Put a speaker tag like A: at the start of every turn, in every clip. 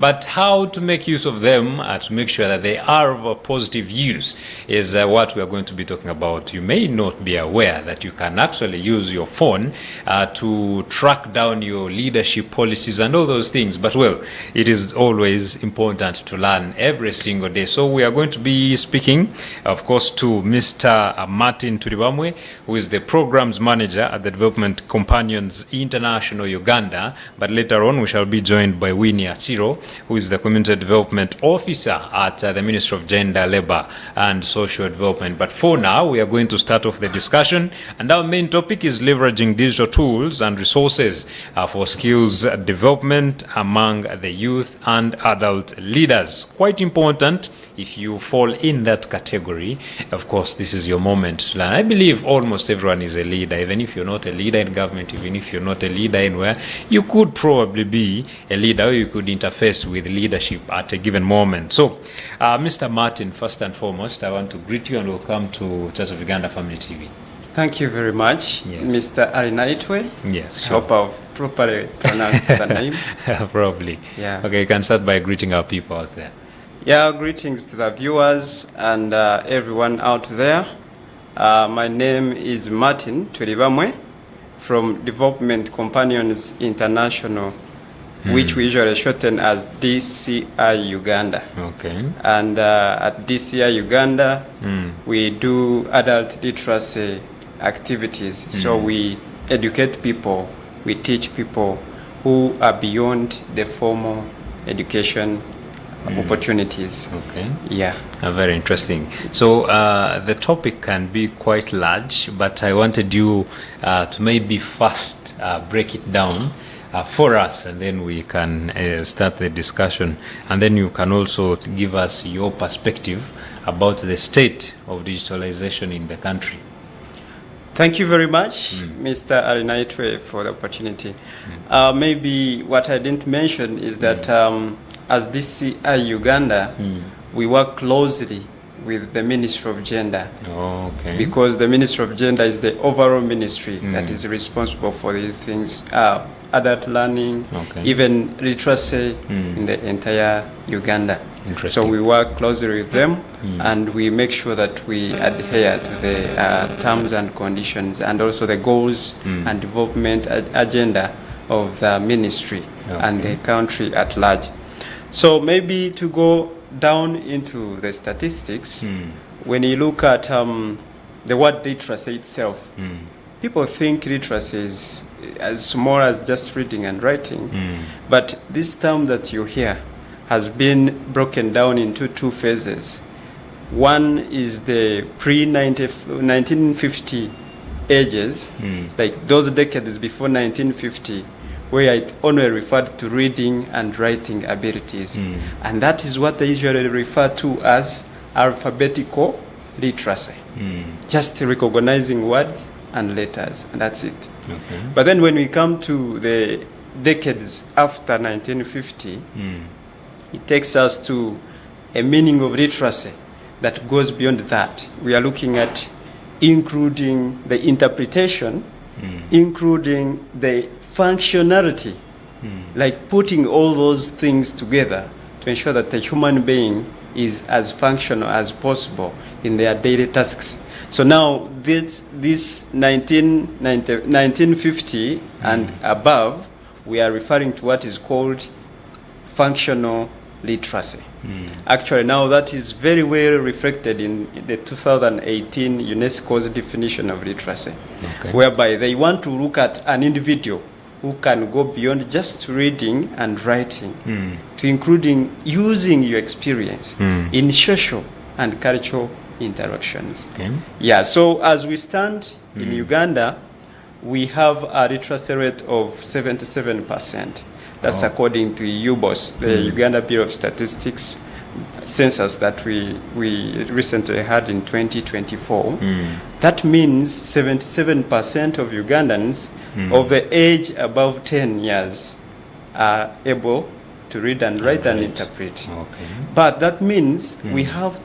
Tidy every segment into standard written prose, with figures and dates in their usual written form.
A: But how to make use of them, to make sure that they are of a positive use, is what we are going to be talking about. You may not be aware that you can actually use your phone to track down your leadership policies and all those things. But well, it is always important to learn every single day. So we are going to be speaking, of course, to Mr. Martin Turibamwe, who is the programs manager at the Development Companions International Uganda. But later on, we shall be joined by Winnie Achiro, who is the Community Development Officer at the Ministry of Gender, Labour and Social Development. But for now, we are going to start off the discussion, and our main topic is leveraging digital tools and resources for skills development among the youth and adult leaders. Quite important. If you fall in that category, of course, this is your moment to learn. I believe almost everyone is a leader, even if you're not a leader in government, even if you're not a leader anywhere, you could probably be a leader, or you could interface with leadership at a given moment. So, Mr. Martin, first and foremost, I want to greet you and welcome to COU Uganda Family TV.
B: Thank you very much, yes. Mr. Alinaitwe.
A: Yes,
B: sure. I hope I've properly pronounced the name.
A: Probably.
B: Yeah.
A: Okay, you can start by greeting our people out there.
B: Yeah, greetings to the viewers and everyone out there. My name is Martin Turibamwe from Development Companions International, which we usually shorten as DCI Uganda.
A: Okay.
B: And at DCI Uganda, we do adult literacy activities. So we educate people, we teach people who are beyond the formal education opportunities.
A: Okay.
B: Yeah.
A: Very interesting. So the topic can be quite large, but I wanted you to maybe first break it down for us, and then we can start the discussion, and then you can also give us your perspective about the state of digitalization in the country.
B: Thank you very much, Mr. Alinaitwe, for the opportunity. Maybe what I didn't mention is that as DCI Uganda, we work closely with the Ministry of Gender.
A: Oh, okay.
B: Because the Ministry of Gender is the overall ministry that is responsible for these things, adult learning, even literacy in the entire Uganda. So we work closely with them and we make sure that we adhere to the terms and conditions and also the goals and development agenda of the ministry and the country at large. So maybe to go down into the statistics, when you look at the word literacy itself, people think literacy is as small as just reading and writing, but this term that you hear has been broken down into two phases. One is the pre-1950 ages, like those decades before 1950, where it only referred to reading and writing abilities. And that is what they usually refer to as alphabetical literacy. Just recognizing words and letters, and that's it. But then when we come to the decades after 1950, it takes us to a meaning of literacy that goes beyond that. We are looking at including the interpretation, including the functionality, like putting all those things together to ensure that the human being is as functional as possible in their daily tasks. So now this 1950 and above, we are referring to what is called functional literacy. Actually, now that is very well reflected in the 2018 UNESCO's definition of literacy, whereby they want to look at an individual who can go beyond just reading and writing to including using your experience in social and cultural interactions. Yeah, so as we stand in Uganda, we have a literacy rate of 77%. That's according to UBOS, the Uganda Bureau of Statistics census that we recently had in 2024. That means 77% of Ugandans of the age above 10 years are able to read and write and interpret. But that means we have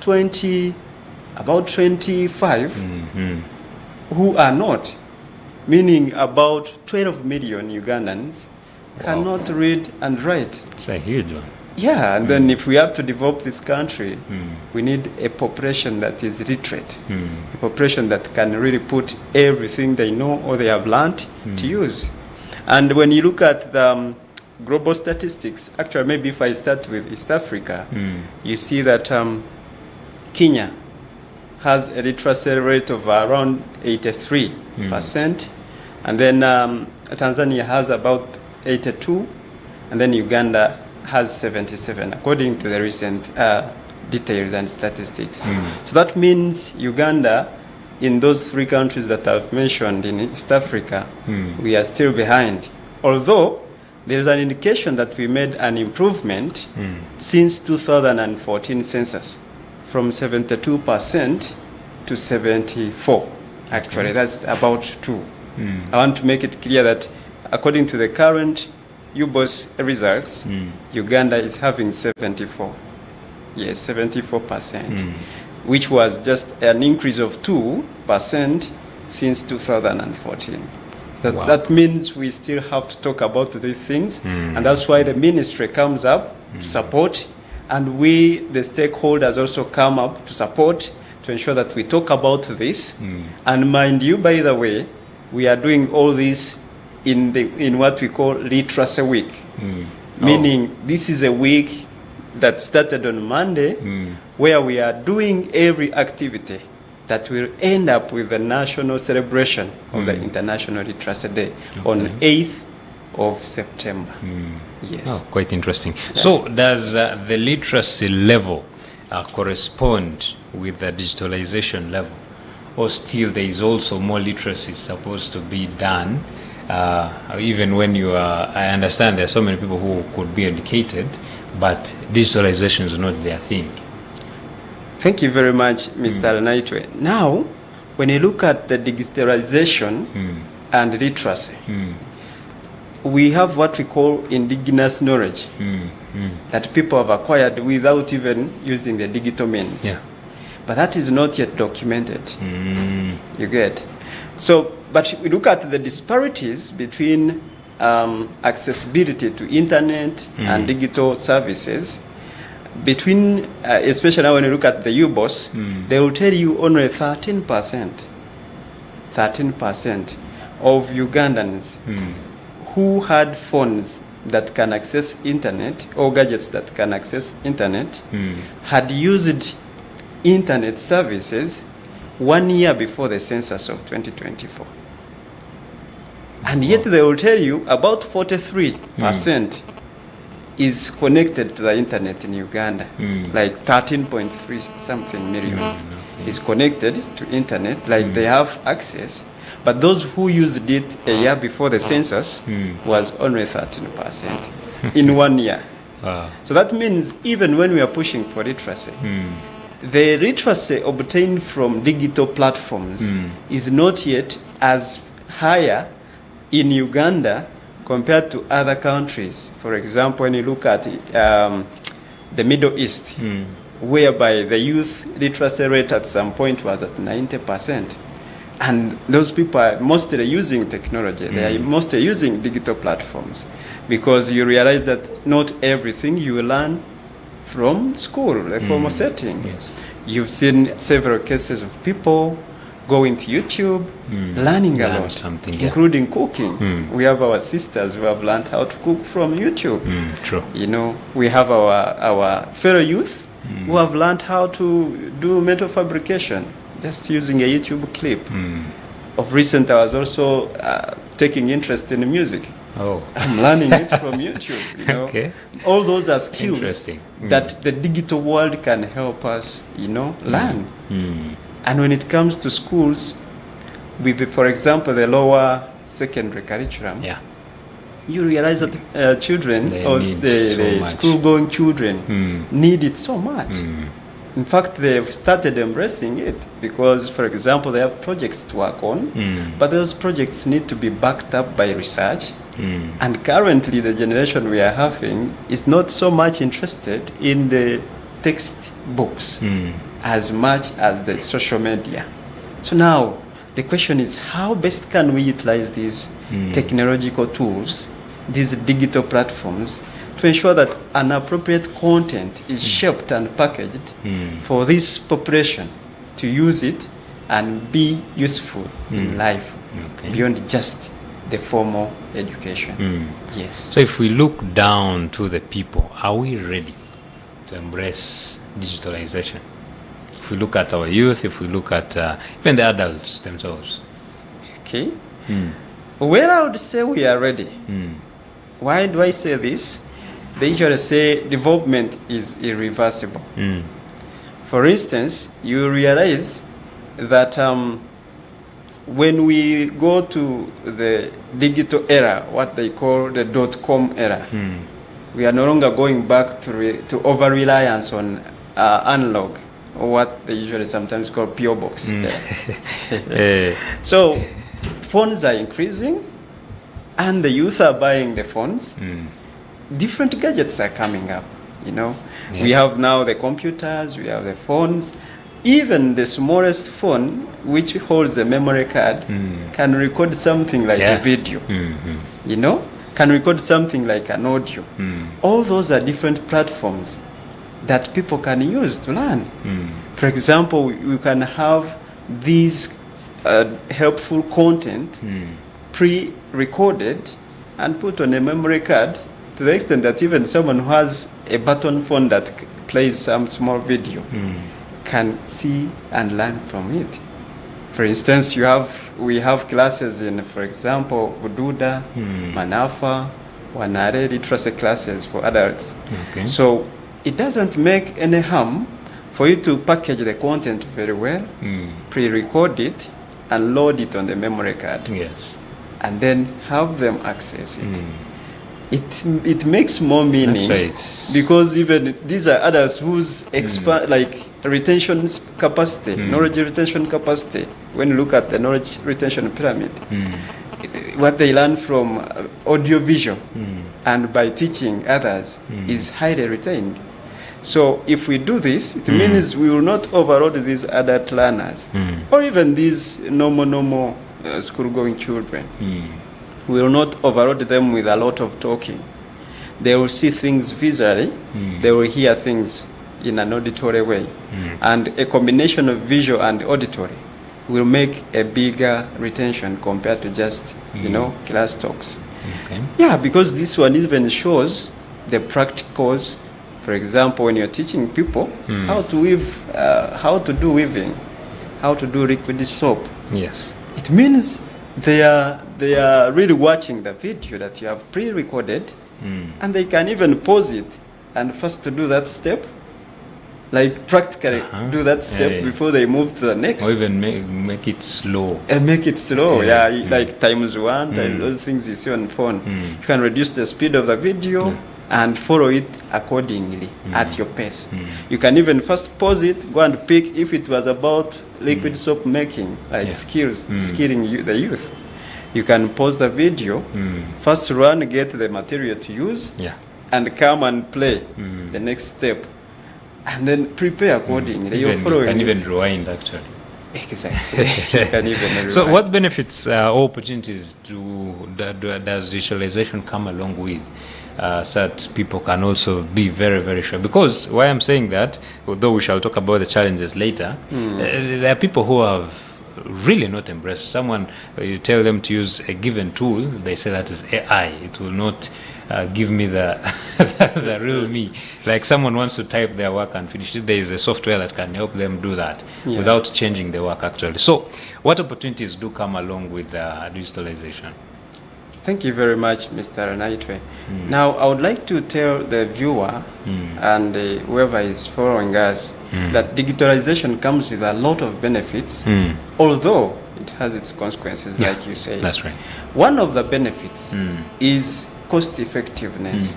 B: about 25 who are not, meaning about 12 million Ugandans cannot read and write.
A: It's a huge one.
B: Yeah, and then if we have to develop this country, we need a population that is literate, a population that can really put everything they know or they have learned to use. And when you look at the global statistics, actually maybe if I start with East Africa, you see that Kenya has a literacy rate of around 83%, and then Tanzania has about 82%, and then Uganda has 77, according to the recent details and statistics. So that means Uganda, in those three countries that I've mentioned in East Africa, we are still behind. Although there's an indication that we made an improvement since 2014 census, from 72% to 74%. Actually, that's about 2. I want to make it clear that according to the current UBOS results, Uganda is having 74. Yes, 74%, which was just an increase of 2% since 2014. So that means we still have to talk about these things, and that's why the ministry comes up to support, and we, the stakeholders, also come up to support to ensure that we talk about this. And mind you, by the way, we are doing all this in what we call Literacy Week, meaning this is a week that started on Monday, where we are doing every activity that will end up with the national celebration of the International Literacy Day on 8th of September. Yes.
A: Oh, quite interesting. Yeah. So does the literacy level correspond with the digitalization level, or still there is also more literacy supposed to be done? Even when you are, I understand there are so many people who could be educated, but digitalization is not their thing.
B: Thank you very much, Mr. Naitwe. Now, when you look at the digitalization and literacy, we have what we call indigenous knowledge that people have acquired without even using the digital means.
A: Yeah.
B: But that is not yet documented. You get? So, but we look at the disparities between accessibility to internet and digital services. Between, especially now when you look at the UBOS, they will tell you only 13% of Ugandans who had phones that can access internet, or gadgets that can access internet, had used internet services 1 year before the census of 2024. And yet they will tell you about 43% is connected to the internet in Uganda. Like 13.3 something million is connected to internet, like they have access. But those who used it a year before the census was only 13% in 1 year. So that means even when we are pushing for literacy, the literacy obtained from digital platforms is not yet as higher in Uganda compared to other countries. For example, when you look at the Middle East, whereby the youth literacy rate at some point was at 90%. And those people are mostly using technology. They are mostly using digital platforms, because you realize that not everything you learn from school, the formal setting.
A: Yes.
B: You've seen several cases of people going to YouTube, learning a lot, including cooking. We have our sisters who have learned how to cook from YouTube.
A: True.
B: You know, we have our fellow youth who have learned how to do metal fabrication just using a YouTube clip. Of recent, I was also taking interest in music. I'm learning it from YouTube. You know?
A: Okay.
B: All those are skills that the digital world can help us, you know, learn. And when it comes to schools, with, for example, the lower secondary curriculum, you realize that children, or the school-going children, need it so much. In fact, they've started embracing it because, for example, they have projects to work on, but those projects need to be backed up by research. And currently, the generation we are having is not so much interested in the textbooks as much as the social media. So now, the question is, how best can we utilize these technological tools, these digital platforms, to ensure that an appropriate content is shaped and packaged for this population to use it and be useful in life beyond just the formal education. Yes.
A: So if we look down to the people, are we ready to embrace digitalization? If we look at our youth, if we look at even the adults themselves.
B: Okay. Well, I would say we are ready. Why do I say this? They usually say development is irreversible. For instance, you realize that when we go to the digital era, what they call the .com era, we are no longer going back to over-reliance on analog, or what they usually sometimes call PO box. So phones are increasing, and the youth are buying the phones. Different gadgets are coming up, you know.
A: Yes.
B: We have now the computers, we have the phones. Even the smallest phone, which holds a memory card, can record something like a video, you know, can record something like an audio. All those are different platforms that people can use to learn. For example, you can have these helpful content pre-recorded and put on a memory card, to the extent that even someone who has a button phone that plays some small video can see and learn from it. For instance, we have classes in, for example, Ududa, Manafa, Wanare literacy classes for adults. So it doesn't make any harm for you to package the content very well, pre-record it, and load it on the memory card.
A: Yes.
B: And then have them access it. It makes more meaning, because even these are adults whose retention capacity, knowledge retention capacity, when you look at the knowledge retention pyramid, what they learn from audio-visual and by teaching others is highly retained. So if we do this, it means we will not overload these adult learners, or even these normal school-going children. We will not overload them with a lot of talking. They will see things visually, they will hear things in an auditory way. And a combination of visual and auditory will make a bigger retention compared to just, class talks. Yeah, because this one even shows the practicals. For example, when you're teaching people how to weave, how to do weaving, how to do liquid soap.
A: Yes.
B: It means they are really watching the video that you have pre-recorded, and they can even pause it and first to do that step, like practically do that step before they move to the next.
A: Or even make it slow.
B: And make it slow, like times one, those things you see on the phone. You can reduce the speed of the video and follow it accordingly at your pace. You can even first pause it, go and pick if it was about liquid soap making, like skilling the youth. You can pause the video, first run, get the material to use, and come and play the next step. And then prepare accordingly. You're following.
A: You can even rewind, actually.
B: Exactly. You can even rewind.
A: So what benefits or opportunities does digitalization come along with? So that people can also be very, very sure. Because why I'm saying that, although we shall talk about the challenges later, there are people who have really not embraced. Someone, you tell them to use a given tool, they say that is AI. It will not give me the the real me. Like someone wants to type their work and finish it, there is a software that can help them do that without changing the work actually. So what opportunities do come along with digitalization?
B: Thank you very much, Mr. Naitwe. Now, I would like to tell the viewer and whoever is following us that digitalization comes with a lot of benefits, although it has its consequences, like you say.
A: That's right.
B: One of the benefits is cost effectiveness.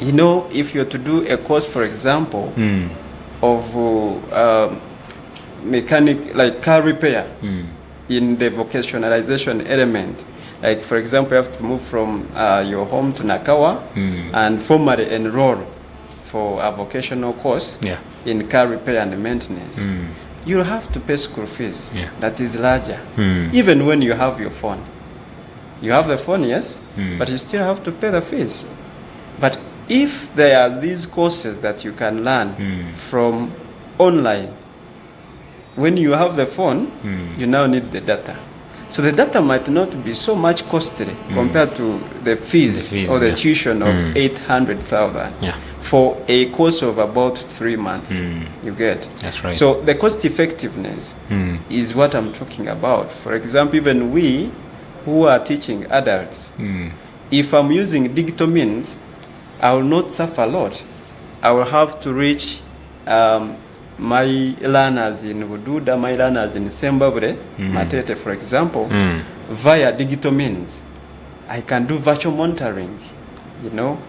B: If you're to do a course, for example, of like car repair in the vocationalization element, like, for example, you have to move from your home to Nakawa and formally enroll for a vocational course in car repair and maintenance. You'll have to pay school fees that is larger, even when you have your phone. You have the phone, yes, but you still have to pay the fees. But if there are these courses that you can learn from online, when you have the phone, you now need the data. So the data might not be so much costly compared to the fees or the tuition of 800,000 for a course of about 3 months. You get?
A: That's right.
B: So the cost effectiveness is what I'm talking about. For example, even we who are teaching adults, if I'm using digital means, I will not suffer a lot. I will have to reach my learners in Bududa, my learners in Sembabure, Matete, for example, via digital means. I can do virtual monitoring, you know.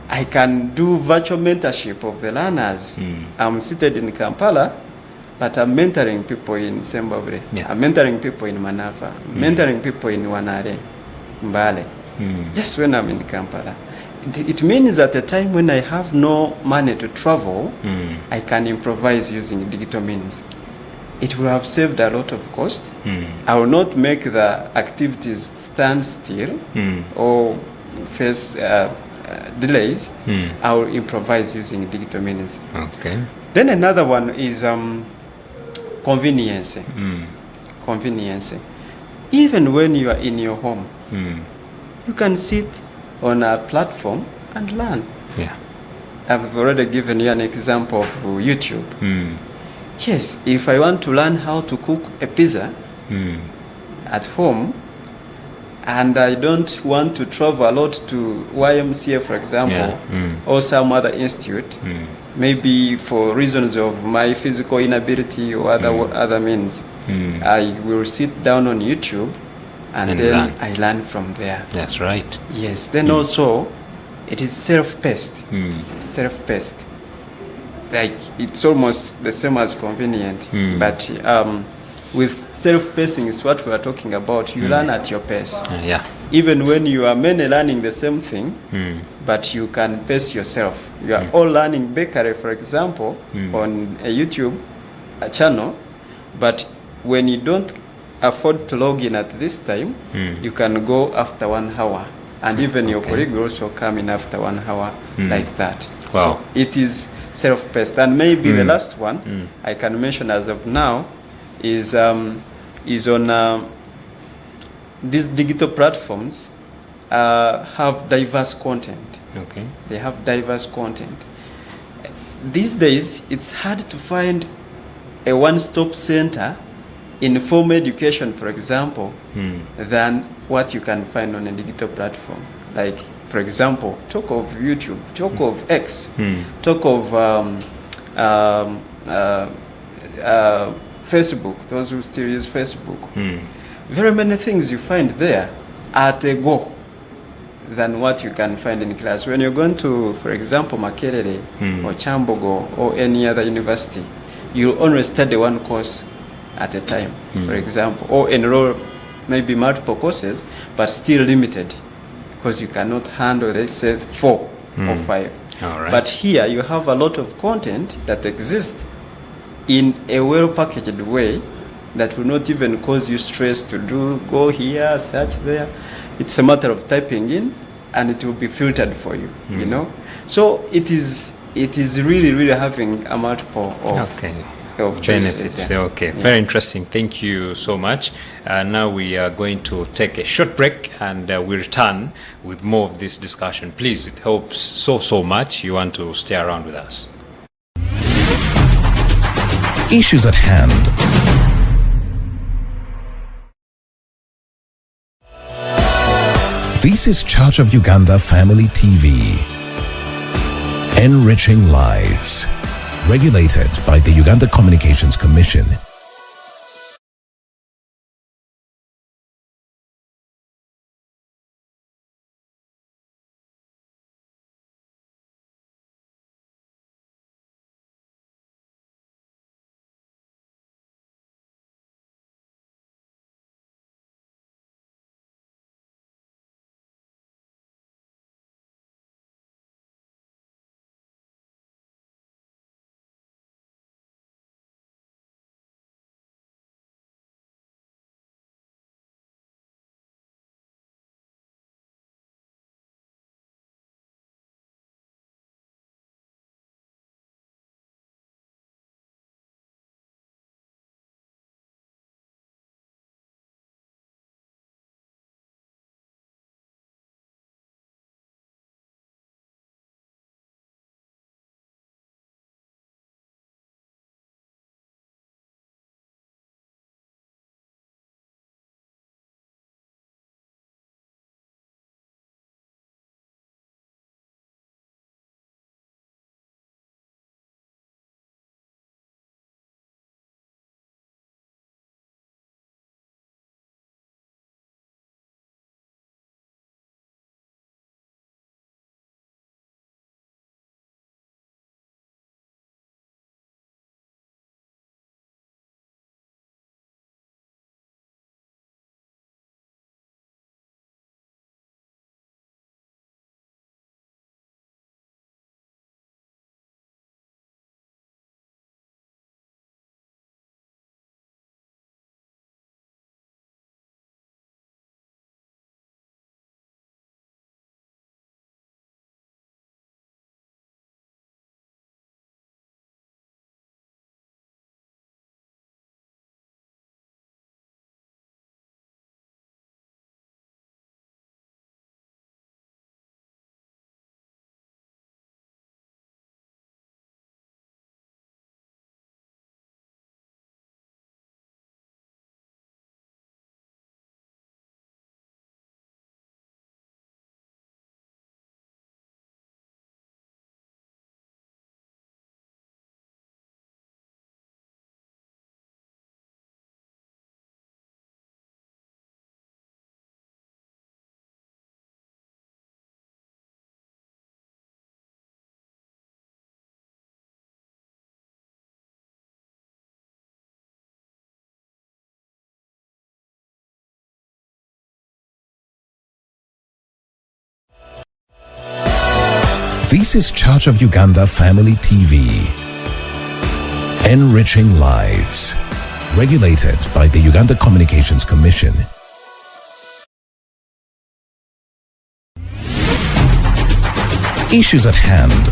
B: I can do virtual mentorship of the learners. I'm seated in Kampala, but I'm mentoring people in Sembabure. I'm mentoring people in Manafa. I'm mentoring people in Wanare, Mbale. Just when I'm in Kampala. It means at a time when I have no money to travel, I can improvise using digital means. It will have saved a lot of cost. I will not make the activities stand still or face delays. I will improvise using digital means.
A: Okay.
B: Then another one is convenience. Convenience. Even when you are in your home, you can sit on a platform and learn. I've already given you an example of YouTube. Yes, if I want to learn how to cook a pizza at home, and I don't want to travel a lot to YMCA, for example, or some other institute, maybe for reasons of my physical inability or other means, I will sit down on YouTube and then I learn from there.
A: That's right.
B: Yes. Then also, it is self-paced. Self-paced. Like, it's almost the same as convenient. But with self-pacing is what we are talking about. You learn at your pace. Even when you are many learning the same thing, but you can pace yourself. You are all learning bakery, for example, on a YouTube channel, but when you don't afford to log in at this time, you can go after 1 hour, and even your colleague will also come in after 1 hour, like that.
A: Wow.
B: So it is self-paced. And maybe the last one I can mention as of now is on these digital platforms have diverse content. They have diverse content. These days, it's hard to find a one-stop center in formal education, for example, than what you can find on a digital platform. Like, for example, talk of YouTube, talk of X, talk of Facebook, those who still use Facebook. Very many things you find there at a go than what you can find in class. When you're going to, for example, Makerere or Chambogo or any other university, you only study one course at a time, for example, or enroll maybe multiple courses, but still limited because you cannot handle, let's say, 4 or 5. But here you have a lot of content that exists in a well-packaged way that will not even cause you stress to go here, search there. It's a matter of typing in, and it will be filtered for you, you know. So it is really having a multiple of
A: benefits. Very interesting. Thank you so much. Now we are going to take a short break, and we return with more of this discussion. Please, it helps so much. You want to stay around with us.
C: Issues at hand. This is COU Uganda Family TV. Enriching lives. Regulated by the Uganda Communications Commission. This is Church of Uganda Family TV. Enriching lives. Regulated by the Uganda Communications Commission. Issues at hand.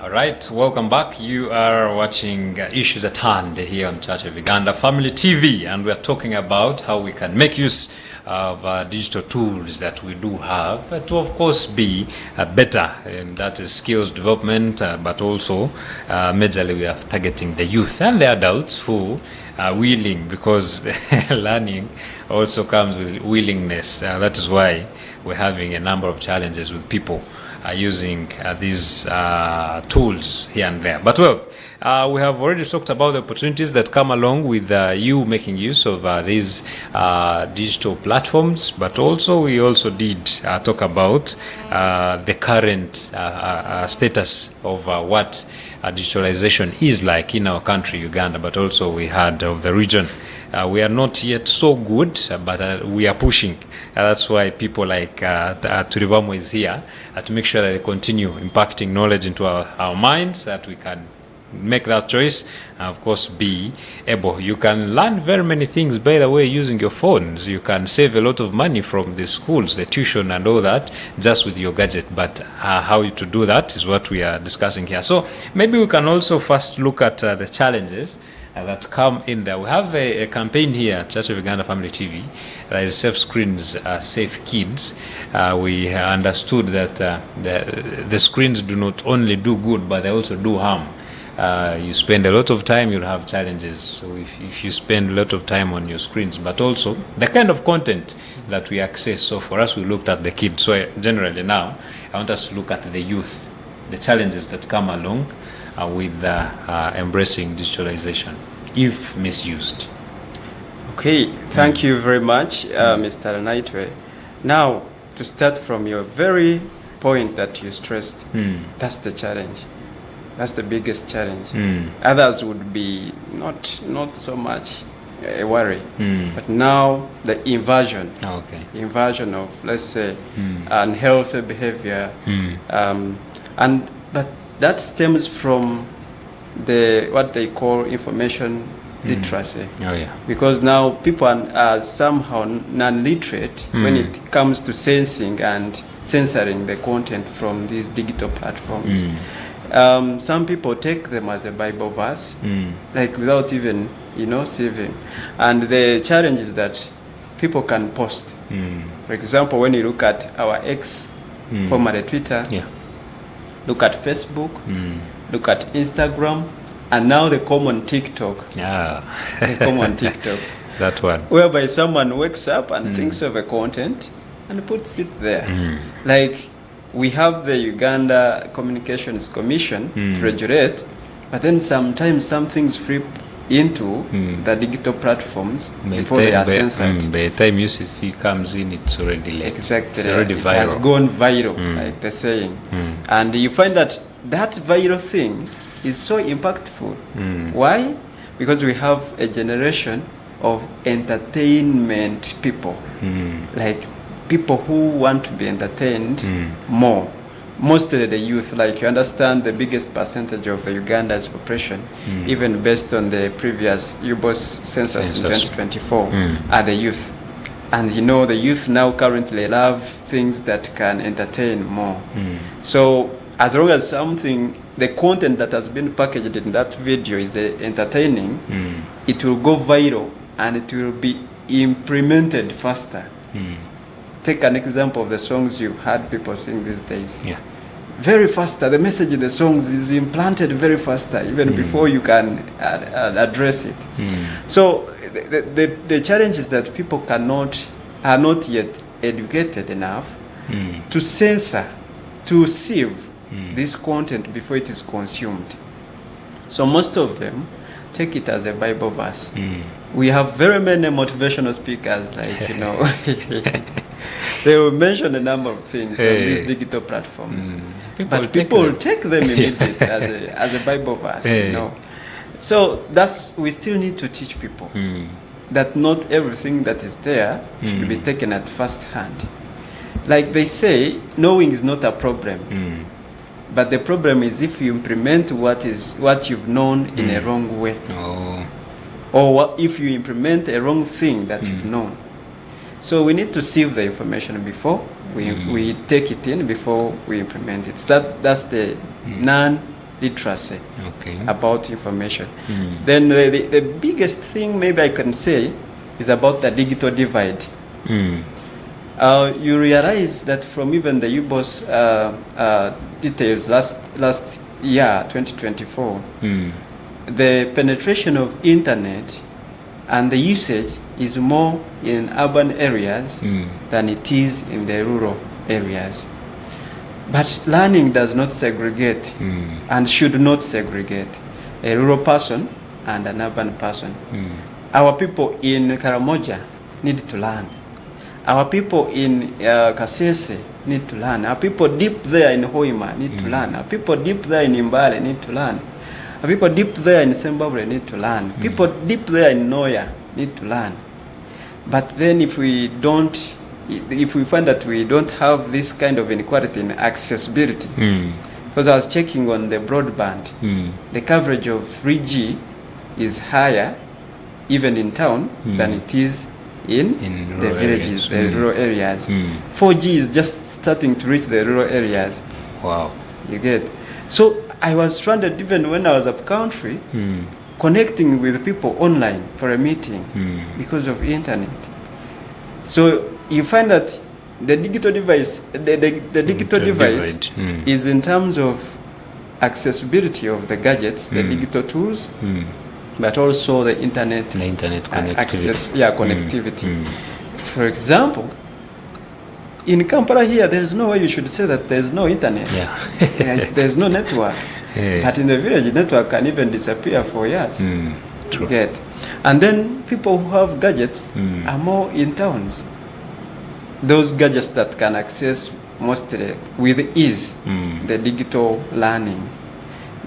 A: All right, welcome back. You are watching Issues at Hand here on Church of Uganda Family TV, and we are talking about how we can make use of digital tools that we do have to, of course, be better, and that is skills development, but also majorly we are targeting the youth and the adults who are willing, because learning also comes with willingness. That is why we're having a number of challenges with people using these tools here and there. But we have already talked about the opportunities that come along with you making use of these digital platforms, but also we also did talk about the current status of what digitalization is like in our country, Uganda, but also we had of the region. We are not yet so good, but we are pushing. That's why people like Turibamwe is here to make sure that they continue impacting knowledge into our minds, that we can make that choice, and of course be able. You can learn very many things, by the way, using your phones. You can save a lot of money from the schools, the tuition and all that, just with your gadget. But how to do that is what we are discussing here. So maybe we can also first look at the challenges that come in there. We have a campaign here, Church of Uganda Family TV, that is Safe Screens, Safe Kids. We understood that the screens do not only do good, but they also do harm. You spend a lot of time, you'll have challenges. So if you spend a lot of time on your screens, but also the kind of content that we access. So for us, we looked at the kids. So generally now, I want us to look at the youth, the challenges that come along with embracing digitalization, if misused.
B: Okay, thank you very much, Mr. Naitwe. Now, to start from your very point that you stressed, that's the challenge. That's the biggest challenge. Others would be not so much a worry, but now the inversion of, let's say, unhealthy behavior, but that stems from what they call information literacy. Because now people are somehow non-literate when it comes to sensing and censoring the content from these digital platforms. Some people take them as a Bible verse, like without even, saving. And the challenge is that people can post. For example, when you look at our X, formerly Twitter, look at Facebook, look at Instagram, and now the common TikTok. The common TikTok.
A: That one.
B: Whereby someone wakes up and thinks of a content and puts it there. Like, we have the Uganda Communications Commission to regulate, but then sometimes some things flip into the digital platforms before they are censored.
A: By the time UCC comes in, it's already late.
B: Exactly.
A: It's already viral.
B: It has gone viral, like the saying. And you find that viral thing is so impactful. Why? Because we have a generation of entertainment people. Like people who want to be entertained more. Mostly the youth, like you understand the biggest percentage of the Uganda's population, even based on the previous UBOS census in 2024, are the youth. And the youth now currently love things that can entertain more. So as long as the content that has been packaged in that video is entertaining, it will go viral and it will be implemented faster. Take an example of the songs you've heard people sing these days. Very faster. The message in the songs is implanted very faster, even before you can address it. So the challenge is that people are not yet educated enough to censor, to sieve this content before it is consumed. So most of them take it as a Bible verse. We have very many motivational speakers, like, they will mention a number of things on these digital platforms. But people take them immediately as a Bible verse, So we still need to teach people. that not everything that is there should be taken at first hand. Like they say, knowing is not a problem. But the problem is if you implement what you've known in a wrong way. Or if you implement a wrong thing that you've known. So we need to sieve the information before we take it in, before we implement it. That's the non-literacy about information. Then the biggest thing maybe I can say is about the digital divide. You realize that from even the UBOS details last year, 2024, the penetration of internet and the usage is more in urban areas than it is in the rural areas. But learning does not segregate and should not segregate a rural person and an urban person. Our people in Karamoja need to learn. Our people in Kasese need to learn. Our people deep there in Hoima need to learn. Our people deep there in Imbale need to learn. Our people deep there in Zimbabwe need to learn. People deep there in Noya need to learn. But then if we find that we don't have this kind of inequality in accessibility, because I was checking on the broadband, the coverage of 3G is higher even in town than it is in the villages, the rural areas. 4G is just starting to reach the rural areas.
A: Wow.
B: You get. So I was stranded even when I was up country, connecting with people online for a meeting because of internet. So you find that the digital device, the digital divide is in terms of accessibility of the gadgets, the digital tools, but also the internet
A: connectivity.
B: Access, connectivity. For example, in Kampala here, there's no way you should say that there's no internet. There's no network. But in the village, the network can even disappear for years.
A: True.
B: Get. And then people who have gadgets are more in towns. Those gadgets that can access mostly with ease the digital learning,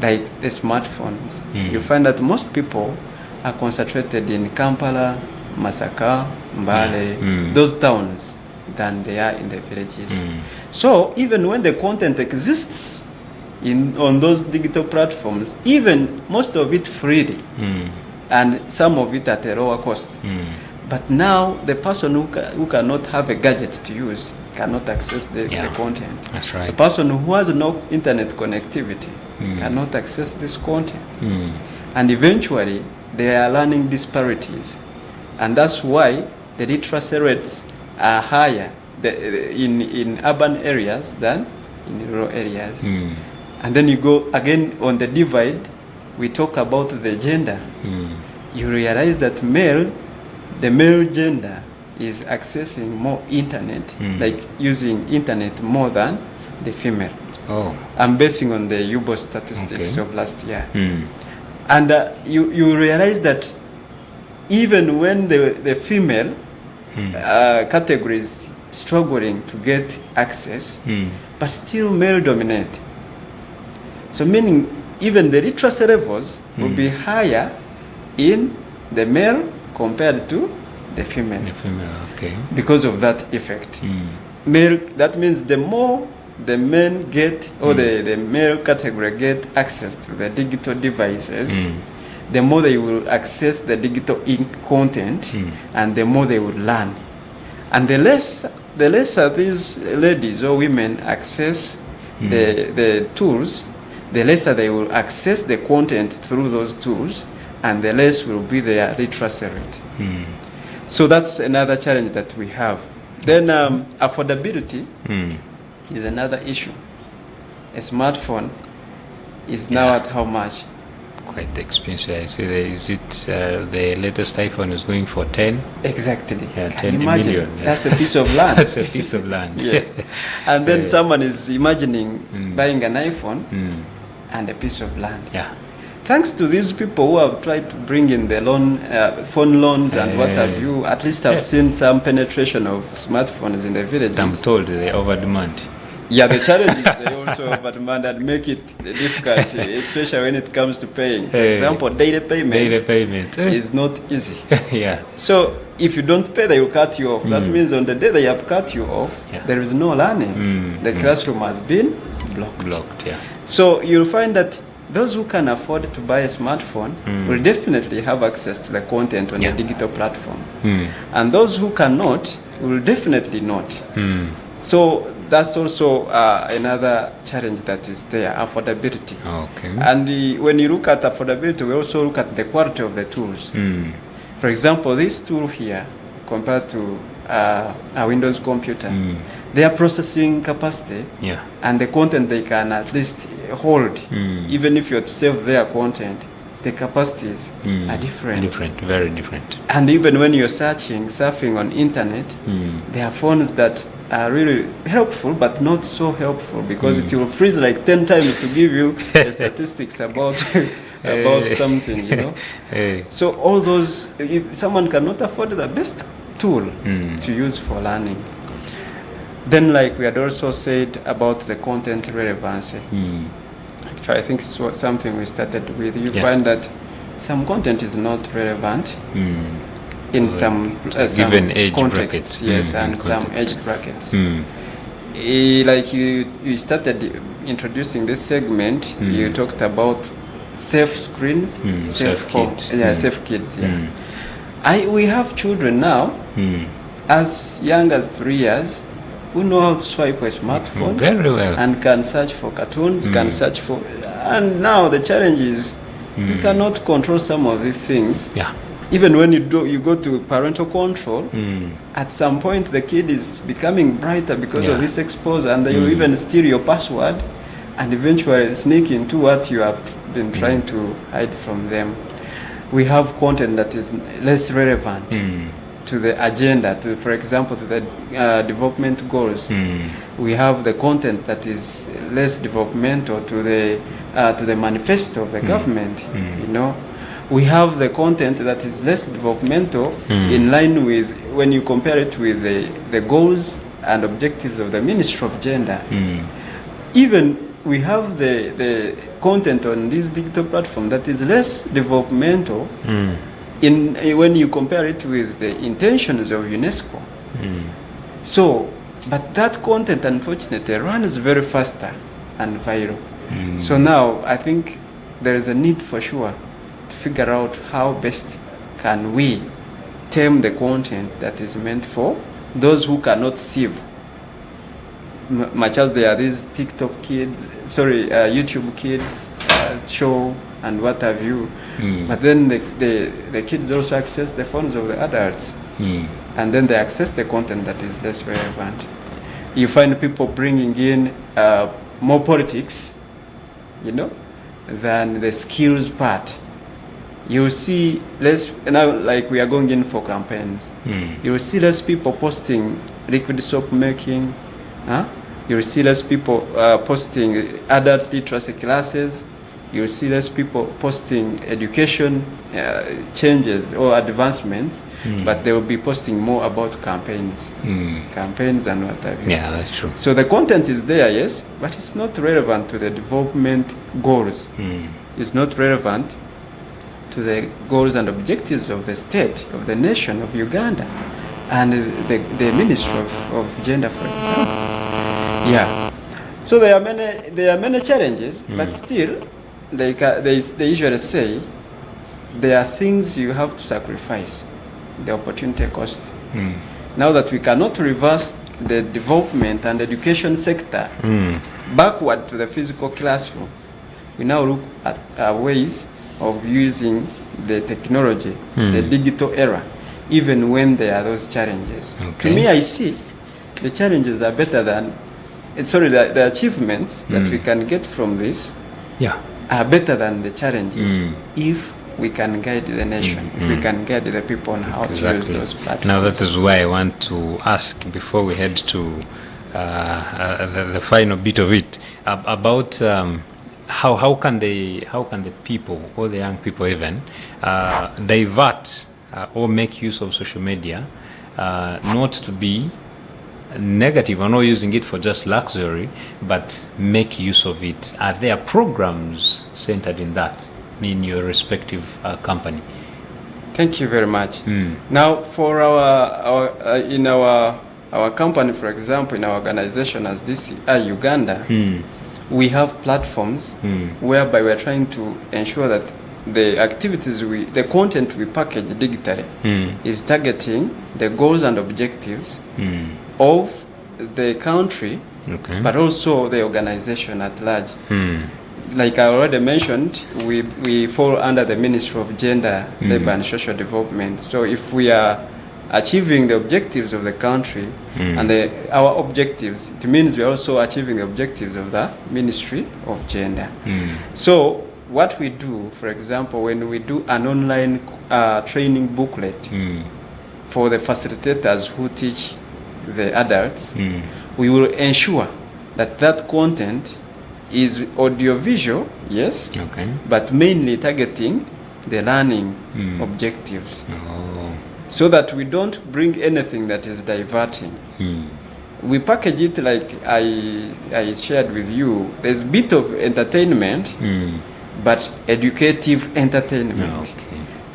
B: like the smartphones. You find that most people are concentrated in Kampala, Masaka, Mbale, those towns, than they are in the villages. So even when the content exists on those digital platforms, even most of it freely, and some of it at a lower cost. But now the person who cannot have a gadget to use cannot access the content.
A: That's right.
B: The person who has no internet connectivity cannot access this content. And eventually there are learning disparities. And that's why the literacy rates are higher in urban areas than in rural areas. And then you go again on the divide, we talk about the gender. You realize that the male gender is accessing more internet, like using internet more than the female. I'm basing on the UBOS statistics of last year. And you realize that even when the female category is struggling to get access, but still male dominate. So meaning even the literacy levels will be higher in the male compared to the female. Because of that effect. Male, that means the more the men get, or the male category get access to the digital devices, the more they will access the digital content, and the more they will learn. And the lesser these ladies or women access the tools, the lesser they will access the content through those tools, and the less will be their literacy rate. So that's another challenge that we have. Then affordability is another issue. A smartphone is now at how much?
A: Quite expensive. I see the latest iPhone is going for 10.
B: Exactly.
A: Yeah,
B: Can
A: 10
B: you imagine?
A: million. Yeah.
B: That's a piece of land.
A: That's a piece of land.
B: Yes. And then someone is imagining buying an iPhone and a piece of land.
A: Yeah.
B: Thanks to these people who have tried to bring in the phone loans and what have you, at least I've seen some penetration of smartphones in the villages.
A: I'm told they over demand.
B: Yeah, the challenges they also overdemand and make it difficult, especially when it comes to paying. For example, data payment is not easy.
A: Yeah.
B: So if you don't pay, they will cut you off. That means on the day they have cut you off, there is no learning. The classroom has been blocked.
A: Yeah.
B: So you'll find that those who can afford to buy a smartphone will definitely have access to the content on the digital platform. And those who cannot will definitely not. So that's also another challenge that is there, affordability.
A: Okay.
B: And when you look at affordability, we also look at the quality of the tools. For example, this tool here, compared to a Windows computer, their processing capacity and the content they can at least hold, even if you're to save their content, the capacities are different.
A: Very different.
B: And even when you're surfing on internet, there are phones that are really helpful, but not so helpful, because it will freeze like 10 times to give you the statistics about something, you know. So all those, if someone cannot afford the best tool to use for learning. Then, like we had also said about the content relevancy. Actually, I think it's something we started with. You find that some content is not relevant in some
A: given age
B: contexts,
A: brackets.
B: And some age brackets. Like you started introducing this segment, you talked about safe screens, safe homes, safe kids. We have children now, as young as 3 years, who know how to swipe a smartphone
A: very well
B: and can search for cartoons, can search for, and now the challenge is you cannot control some of these things. Even when you go to parental control, at some point the kid is becoming brighter because of this exposure, and they will even steal your password and eventually sneak into what you have been trying to hide from them. We have content that is less relevant to the agenda, for example, to the development goals. We have the content that is less developmental to the manifesto of the government. You know, we have the content that is less developmental in line with, when you compare it with the goals and objectives of the Ministry of Gender. Even we have the content on this digital platform that is less developmental when you compare it with the intentions of UNESCO. So, but that content unfortunately runs very faster and viral. So now I think there is a need for sure to figure out how best can we tame the content that is meant for those who cannot sieve. Much as there are these TikTok kids, YouTube kids show and what have you, but then the kids also access the phones of the adults, and then they access the content that is less relevant. You find people bringing in more politics, you know, than the skills part. You see less, now like we are going in for campaigns, you will see less people posting liquid soap making, you will see less people posting adult literacy classes. You will see less people posting education changes or advancements, but they will be posting more about campaigns and what have you.
A: Yeah, that's true.
B: So the content is there, yes, but it's not relevant to the development goals. It's not relevant to the goals and objectives of the state, of the nation of Uganda, and the Ministry of Gender, for example. Yeah. So there are many challenges, but still, they usually say there are things you have to sacrifice, the opportunity cost. Now that we cannot reverse the development and education sector backward to the physical classroom, we now look at ways of using the technology, the digital era, even when there are those challenges. To me, I see the challenges are better than, the achievements that we can get from this are better than the challenges if we can guide the nation, if we can guide the people on how to use those platforms.
A: Now that is why I want to ask, before we head to the final bit of it, about how can the people, or the young people even, divert or make use of social media, not to be negative or not using it for just luxury, but make use of it? Are there programs centered in that in your respective company?
B: Thank you very much. Now, for our company, for example, in our organization as DCI Uganda, we have platforms whereby we are trying to ensure that the activities the content we package digitally is targeting the goals and objectives of the country, but also the organization at large. Like I already mentioned, we fall under the Ministry of Gender, Labor and Social Development. So if we are achieving the objectives of the country and our objectives, it means we are also achieving the objectives of the Ministry of Gender. So what we do, for example, when we do an online training booklet for the facilitators who teach the adults, we will ensure that that content is audiovisual, yes, but mainly targeting the learning objectives, so that we don't bring anything that is diverting. We package it like I shared with you. There's a bit of entertainment, but educative entertainment.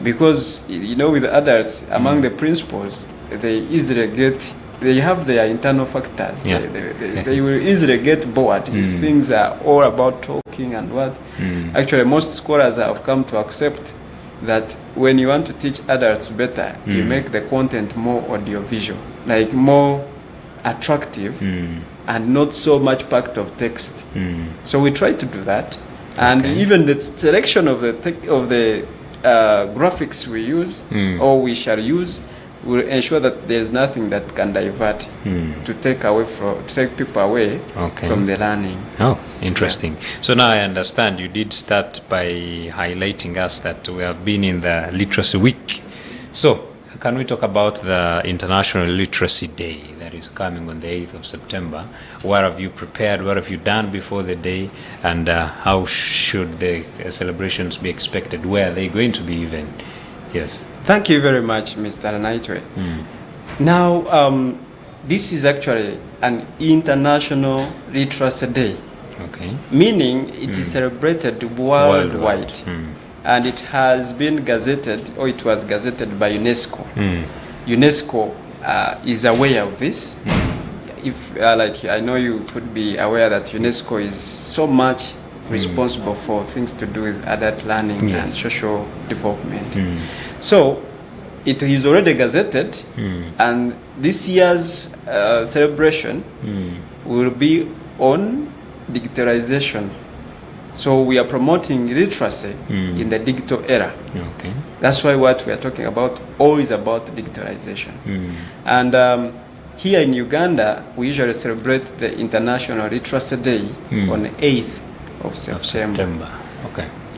B: Because, you know, with adults, among the principals, they have their internal factors. They will easily get bored if things are all about talking and what. Actually, most scholars have come to accept that when you want to teach adults better, you make the content more audiovisual, like more attractive and not so much packed of text. So we try to do that. And even the selection of the graphics we use or we shall use will ensure that there's nothing that can divert to take people away from the learning.
A: Oh, interesting. So now I understand you did start by highlighting us that we have been in the Literacy Week. So can we talk about the International Literacy Day that is coming on the 8th of September? What have you prepared? What have you done before the day? And how should the celebrations be expected? Where are they going to be even? Yes.
B: Thank you very much, Mr. Naitwe. Now, this is actually an International Literacy Day, meaning it is celebrated worldwide. And it has been gazetted, or it was gazetted by UNESCO. UNESCO is aware of this. If, like, I know you could be aware that UNESCO is so much responsible for things to do with adult learning and social development. So it is already gazetted, and this year's celebration will be on digitalization. So we are promoting literacy in the digital era. That's why what we are talking about all is about digitalization. And here in Uganda, we usually celebrate the International Literacy Day on the 8th of September.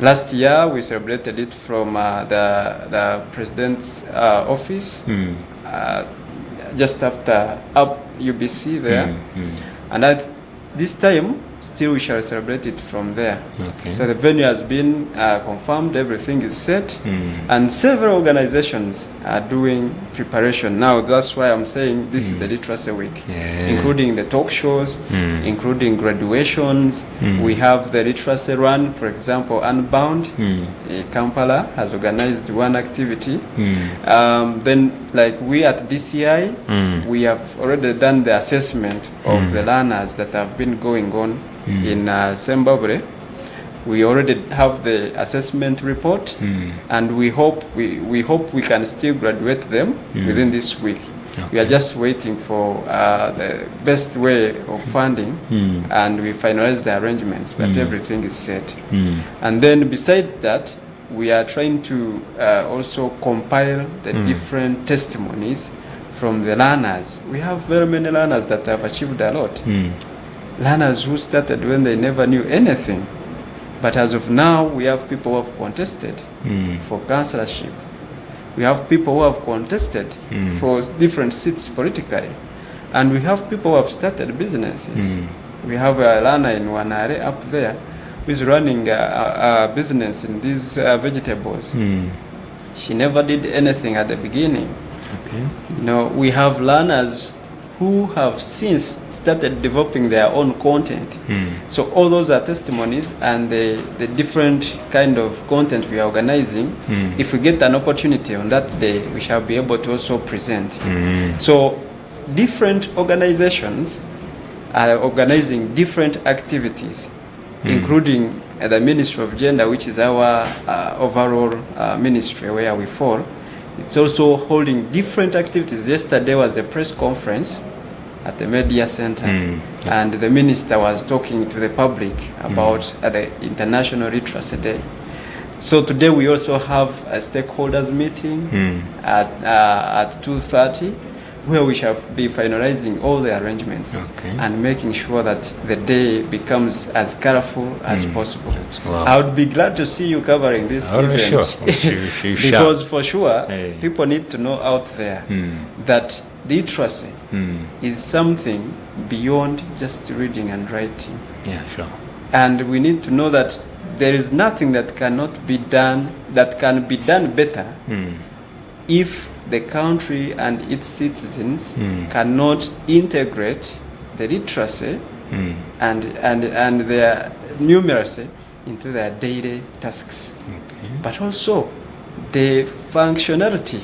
B: Last year, we celebrated it from the President's office, just after UBC there. And at this time, still we shall celebrate it from there. So the venue has been confirmed, everything is set, and several organizations are doing preparation. Now that's why I'm saying this is a literacy week, including the talk shows, including graduations. We have the literacy run, for example, Unbound. Kampala has organized one activity. Then, like we at DCI, we have already done the assessment of the learners that have been going on in Zimbabwe. We already have the assessment report, and we hope we can still graduate them within this week. We are just waiting for the best way of funding, and we finalize the arrangements, but everything is set. And then besides that, we are trying to also compile the different testimonies from the learners. We have very many learners that have achieved a lot. Learners who started when they never knew anything. But as of now, we have people who have contested for councillorship. We have people who have contested for different seats politically. And we have people who have started businesses. We have a learner in Wanare up there who is running a business in these vegetables. She never did anything at the beginning. You know, we have learners who have since started developing their own content. So all those are testimonies, and the different kind of content we are organizing. If we get an opportunity on that day, we shall be able to also present. So different organizations are organizing different activities, including the Ministry of Gender, which is our overall ministry where we fall. It's also holding different activities. Yesterday was a press conference at the Media Center, and the minister was talking to the public about the International Literacy Day. So today we also have a stakeholders meeting at 2:30, where we shall be finalizing all the arrangements and making sure that the day becomes as colorful as possible.
A: Wow.
B: I would be glad to see you covering this event.
A: Sure.
B: Because for sure, people need to know out there that literacy is something beyond just reading and writing.
A: Yeah, sure.
B: And we need to know that there is nothing that cannot be done, that can be done better if the country and its citizens cannot integrate the literacy and their numeracy into their daily tasks. But also the functionality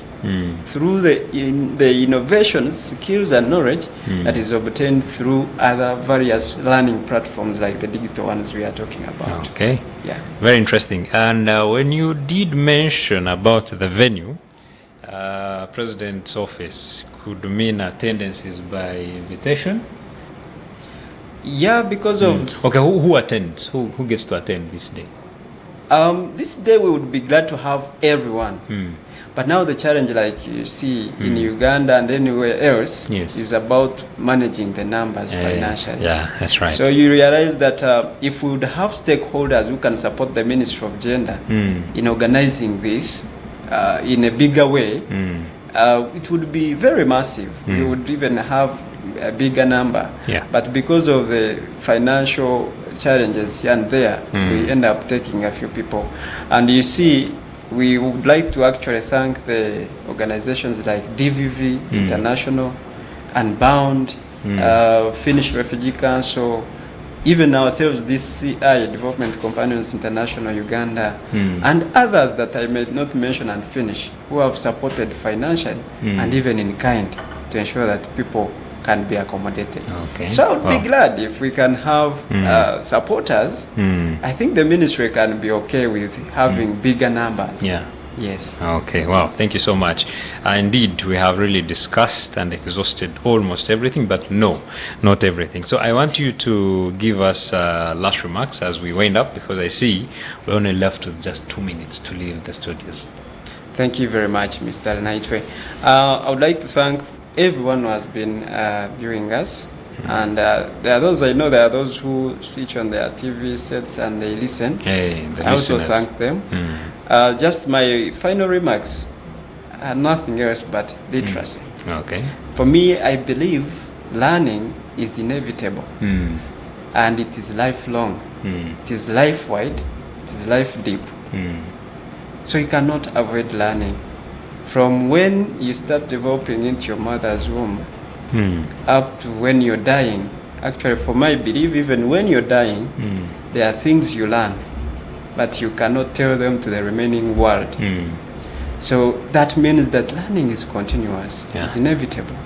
B: through the innovation, skills and knowledge that is obtained through other various learning platforms like the digital ones we are talking about.
A: Okay.
B: Yeah.
A: Very interesting. And when you did mention about the venue, President's office could mean attendance is by invitation?
B: Yeah, because of...
A: Okay, who attends? Who gets to attend this day?
B: This day we would be glad to have everyone. But now the challenge, like you see in Uganda and anywhere else, is about managing the numbers financially.
A: Yeah, that's right.
B: So you realize that if we would have stakeholders who can support the Ministry of Gender in organizing this in a bigger way, it would be very massive. We would even have a bigger number. But because of the financial challenges here and there, we end up taking a few people. And you see, we would like to actually thank the organizations like DVV International, Unbound, Finnish Refugee Council, even ourselves, this CI, Development Companions International Uganda, and others that I may not mention and finish, who have supported financially and even in kind to ensure that people can be accommodated. So I would be glad if we can have supporters. I think the ministry can be okay with having bigger numbers. Yes.
A: Okay, wow, thank you so much. Indeed, we have really discussed and exhausted almost everything, but no, not everything. So I want you to give us last remarks as we wind up, because I see we're only left with just 2 minutes to leave the studios.
B: Thank you very much, Mr. Naitwe. I would like to thank everyone who has been viewing us. And there are those, I know there are those who switch on their TV sets and they listen.
A: The
B: I also
A: listeners.
B: thank them. Just my final remarks are nothing else but literacy. For me, I believe learning is inevitable and it is lifelong. It is life-wide, it is life-deep. So you cannot avoid learning. From when you start developing into your mother's womb up to when you're dying. Actually, for my belief, even when you're dying, there are things you learn, but you cannot tell them to the remaining world. So that means that learning is continuous, it's inevitable.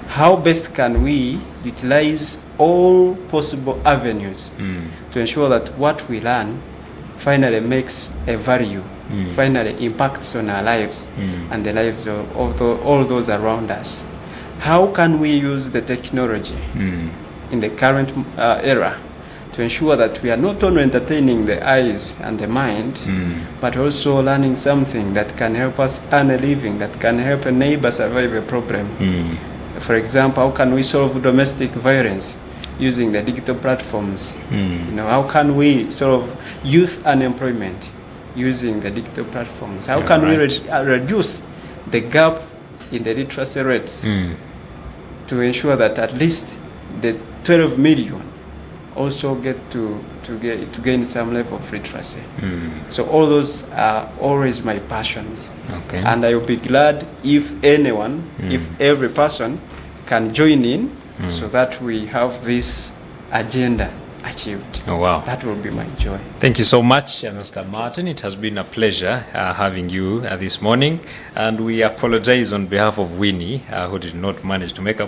B: How best can we utilize all possible avenues to ensure that what we learn finally makes a value, finally impacts on our lives and the lives of all those around us? How can we use the technology in the current era to ensure that we are not only entertaining the eyes and the mind, but also learning something that can help us earn a living, that can help a neighbor survive a problem? For example, how can we solve domestic violence using the digital platforms? You know, how can we solve youth unemployment using the digital platforms? How can we reduce the gap in the literacy rates to ensure that at least the 12 million also get to gain some level of literacy? So all those are always my passions. And I will be glad if anyone, if every person can join in so that we have this agenda achieved.
A: Oh, wow.
B: That will be my joy.
A: Thank you so much, Mr. Martin. It has been a pleasure having you this morning, and we apologize on behalf of Winnie, who did not manage to make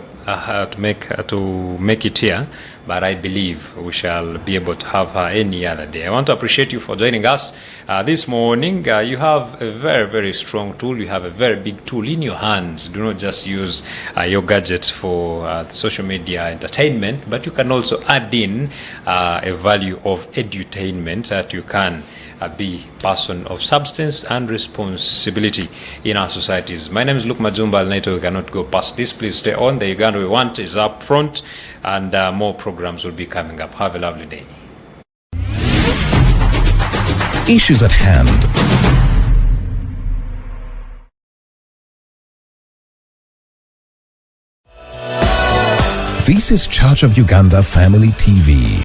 A: it here. But I believe we shall be able to have her any other day. I want to appreciate you for joining us this morning. You have a very, very strong tool. You have a very big tool in your hands. Do not just use your gadgets for social media entertainment, but you can also add in a value of edutainment that you can be person of substance and responsibility in our societies. My name is Luke Majumba. We cannot go past this. Please stay on. The Uganda we want is up front, and more programs will be coming up. Have a lovely day.
C: Issues at hand. This is Church of Uganda Family TV.